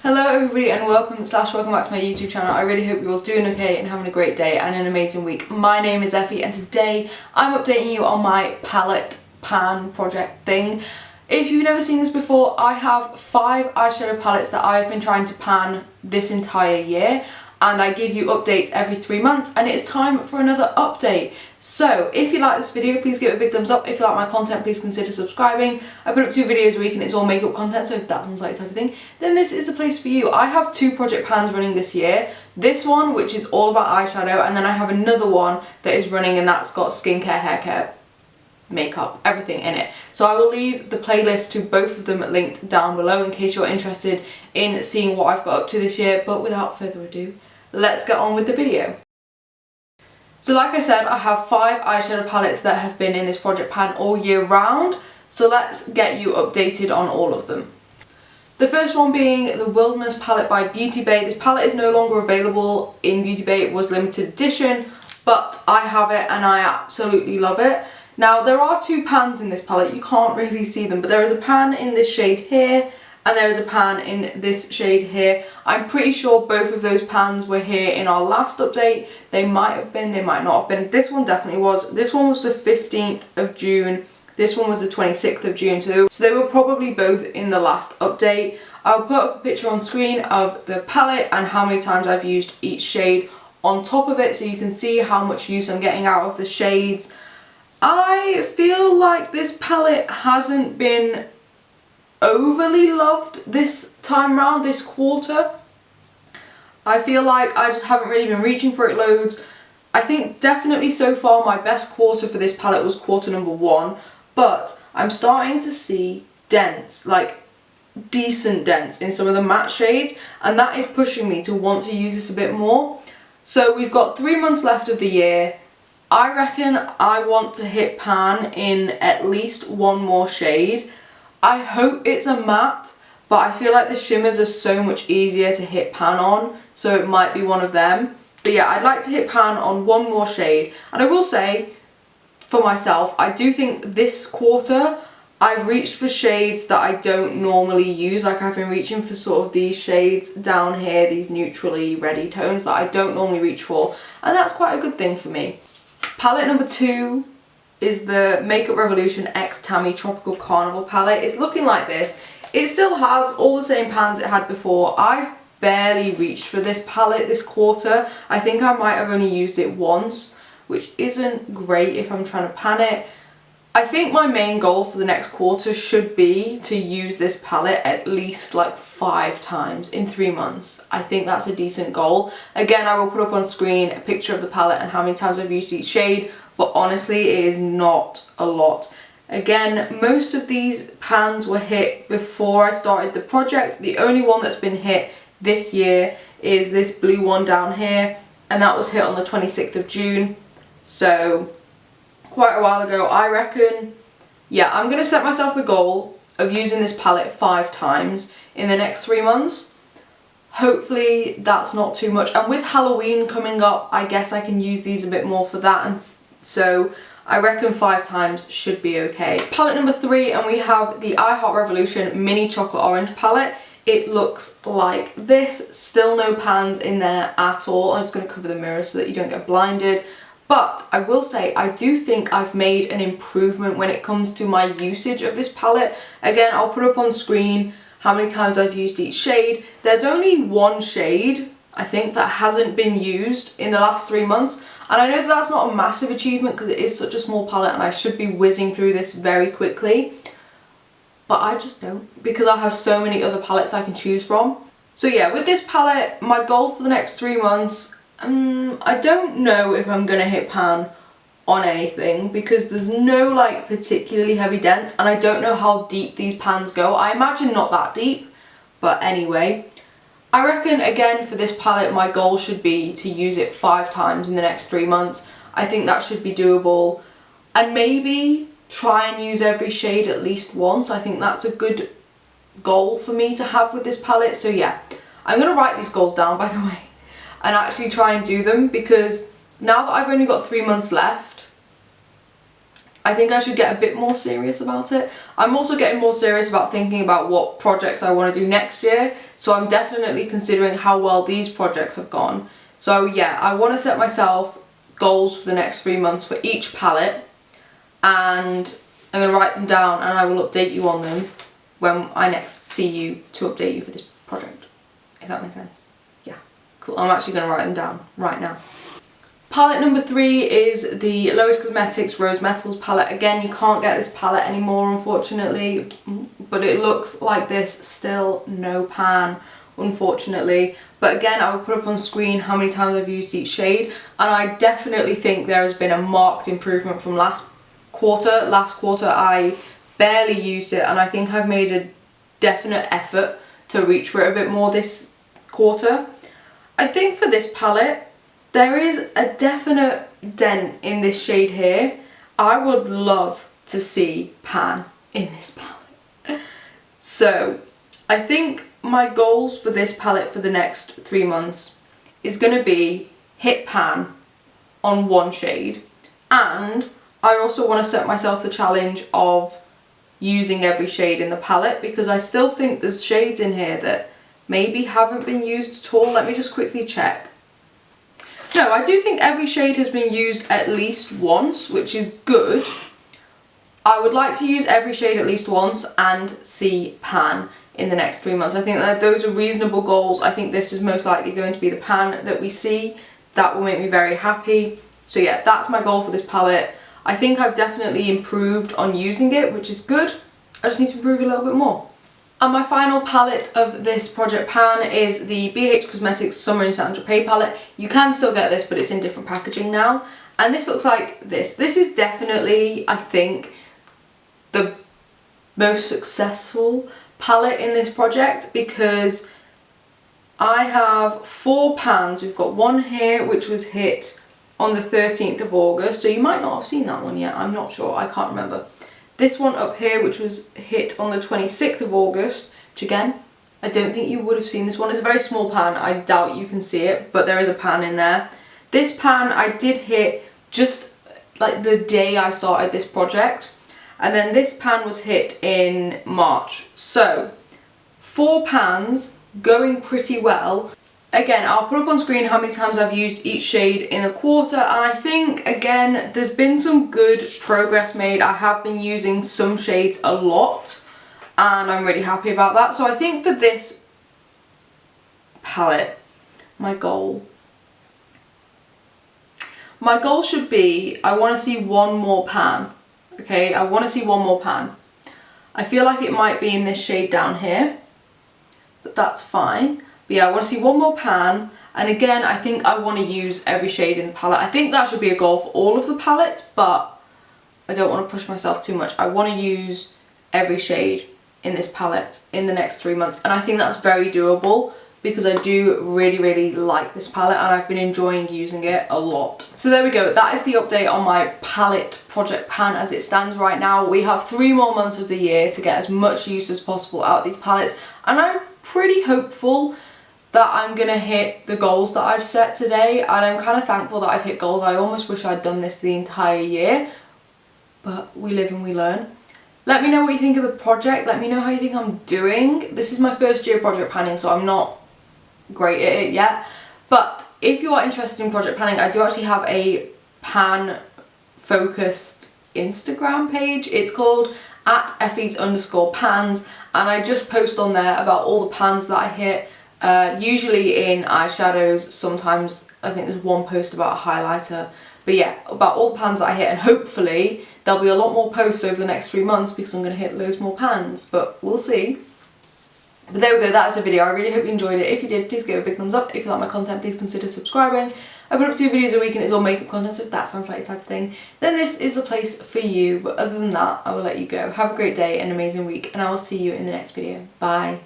Hello everybody and welcome back to my YouTube channel. I really hope you're all doing okay and having a great day and an amazing week. My name is Effy and today I'm updating you on my palette pan project thing. If you've never seen this before, I have 5 eyeshadow palettes that I've been trying to pan this entire year, and I give you updates every 3 months, and it's time for another update. So if you like this video, please give it a big thumbs up. If you like my content, please consider subscribing. I put up 2 videos a week and it's all makeup content, so if that sounds like the type of thing, then this is the place for you. I have 2 project pans running this year. This one, which is all about eyeshadow, and then I have another one that is running and that's got skincare, hair care, makeup, everything in it. So I will leave the playlist to both of them linked down below in case you're interested in seeing what I've got up to this year. But without further ado, let's get on with the video. So like I said, I have 5 eyeshadow palettes that have been in this project pan all year round. So let's get you updated on all of them. The first one being the Wilderness palette by Beautybay. This palette is no longer available in Beautybay. It was limited edition, but I have it and I absolutely love it. Now there are 2 pans in this palette. You can't really see them, but there is a pan in this shade here and there is a pan in this shade here. I'm pretty sure both of those pans were here in our last update. They might have been, they might not have been. This one definitely was. This one was the 15th of June. This one was the 26th of June. So they were probably both in the last update. I'll put up a picture on screen of the palette and how many times I've used each shade on top of it so you can see how much use I'm getting out of the shades. I feel like this palette hasn't been overly loved this time round, this quarter. I feel like I just haven't really been reaching for it loads. I think definitely so far my best quarter for this palette was quarter number 1, but I'm starting to see dents, like decent dents in some of the matte shades, and that is pushing me to want to use this a bit more. So we've got 3 months left of the year. I reckon I want to hit pan in at least 1 more shade. I hope it's a matte, but I feel like the shimmers are so much easier to hit pan on, so it might be one of them. But yeah, I'd like to hit pan on 1 more shade. And I will say, for myself, I do think this quarter I've reached for shades that I don't normally use. Like I've been reaching for sort of these shades down here, these neutrally reddy tones that I don't normally reach for, and that's quite a good thing for me. Palette number 2 is the Makeup Revolution X Tammi Tropical Carnival palette. It's looking like this. It still has all the same pans it had before. I've barely reached for this palette this quarter. I think I might have only used it once, which isn't great if I'm trying to pan it. I think my main goal for the next quarter should be to use this palette at least like 5 times in 3 months. I think that's a decent goal. Again, I will put up on screen a picture of the palette and how many times I've used each shade, but honestly it is not a lot. Again, most of these pans were hit before I started the project. The only one that's been hit this year is this blue one down here, and that was hit on the 26th of June. So quite a while ago. I reckon, yeah, I'm going to set myself the goal of using this palette 5 times in the next 3 months. Hopefully that's not too much, and with Halloween coming up I guess I can use these a bit more for that, and so I reckon 5 times should be okay. Palette number 3, and we have the I Heart Revolution Mini Chocolate Orange palette. It looks like this. Still no pans in there at all. I'm just going to cover the mirror so that you don't get blinded. But I will say, I do think I've made an improvement when it comes to my usage of this palette. Again, I'll put up on screen how many times I've used each shade. There's only 1 shade, I think, that hasn't been used in the last 3 months. And I know that that's not a massive achievement because it is such a small palette and I should be whizzing through this very quickly. But I just don't, because I have so many other palettes I can choose from. So yeah, with this palette, my goal for the next 3 months, I don't know if I'm gonna hit pan on anything because there's no like particularly heavy dents, and I don't know how deep these pans go. I imagine not that deep, but anyway. I reckon again for this palette my goal should be to use it 5 times in the next 3 months. I think that should be doable, and maybe try and use every shade at least once. I think that's a good goal for me to have with this palette. So yeah, I'm gonna write these goals down, by the way, and actually try and do them, because now that I've only got 3 months left, I think I should get a bit more serious about it. I'm also getting more serious about thinking about what projects I want to do next year. So I'm definitely considering how well these projects have gone. So yeah, I want to set myself goals for the next 3 months for each palette. And I'm going to write them down and I will update you on them when I next see you to update you for this project. If that makes sense. Yeah, cool. I'm actually going to write them down right now. Palette number 3 is the Lois Cosmetics Rose Metals palette. Again, you can't get this palette anymore, unfortunately, but it looks like this still, no pan, unfortunately. But again, I will put up on screen how many times I've used each shade, and I definitely think there has been a marked improvement from last quarter. Last quarter I barely used it, and I think I've made a definite effort to reach for it a bit more this quarter. I think for this palette, there is a definite dent in this shade here. I would love to see pan in this palette. So I think my goals for this palette for the next 3 months is going to be hit pan on one shade, and I also want to set myself the challenge of using every shade in the palette, because I still think there's shades in here that maybe haven't been used at all. Let me just quickly check. No, I do think every shade has been used at least once, which is good. I would like to use every shade at least once and see pan in the next 3 months. I think that those are reasonable goals. I think this is most likely going to be the pan that we see. That will make me very happy. So yeah, that's my goal for this palette. I think I've definitely improved on using it, which is good. I just need to improve a little bit more. And my final palette of this project pan is the BH Cosmetics Summer in Saint Tropez palette. You can still get this, but it's in different packaging now. And this looks like this. This is definitely, I think, the most successful palette in this project, because I have 4 pans. We've got one here which was hit on the 13th of August, so you might not have seen that one yet, I'm not sure, I can't remember. This one up here which was hit on the 26th of August, which again, I don't think you would have seen this one. It's a very small pan, I doubt you can see it, but there is a pan in there. This pan I did hit just like the day I started this project, and then this pan was hit in March. So 4 pans going pretty well. Again, I'll put up on screen how many times I've used each shade in a quarter, and I think, again, there's been some good progress made. I have been using some shades a lot, and I'm really happy about that. So I think for this palette, my goal should be, I want to see one more pan, okay? I want to see one more pan. I feel like it might be in this shade down here, but that's fine. But yeah, I want to see one more pan, and again, I think I want to use every shade in the palette. I think that should be a goal for all of the palettes, but I don't want to push myself too much. I want to use every shade in this palette in the next 3 months, and I think that's very doable because I do really, really like this palette and I've been enjoying using it a lot. So there we go, that is the update on my palette project pan as it stands right now. We have 3 more months of the year to get as much use as possible out of these palettes, and I'm pretty hopeful that I'm gonna hit the goals that I've set today, and I'm kind of thankful that I've hit goals. I almost wish I'd done this the entire year, but we live and we learn. Let me know what you think of the project. Let me know how you think I'm doing. This is my first year project panning, so I'm not great at it yet. But if you are interested in project panning, I do actually have a pan focused Instagram page. It's called @Effys_pans, and I just post on there about all the pans that I hit. Usually in eyeshadows, sometimes I think there's one post about a highlighter, but yeah, about all the pans that I hit, and hopefully there'll be a lot more posts over the next 3 months because I'm going to hit loads more pans, but we'll see. But there we go, that is the video. I really hope you enjoyed it. If you did, please give it a big thumbs up. If you like my content, please consider subscribing. I put up 2 videos a week and it's all makeup content, so if that sounds like your type of thing, then this is the place for you. But other than that, I will let you go. Have a great day, an amazing week, and I will see you in the next video. Bye.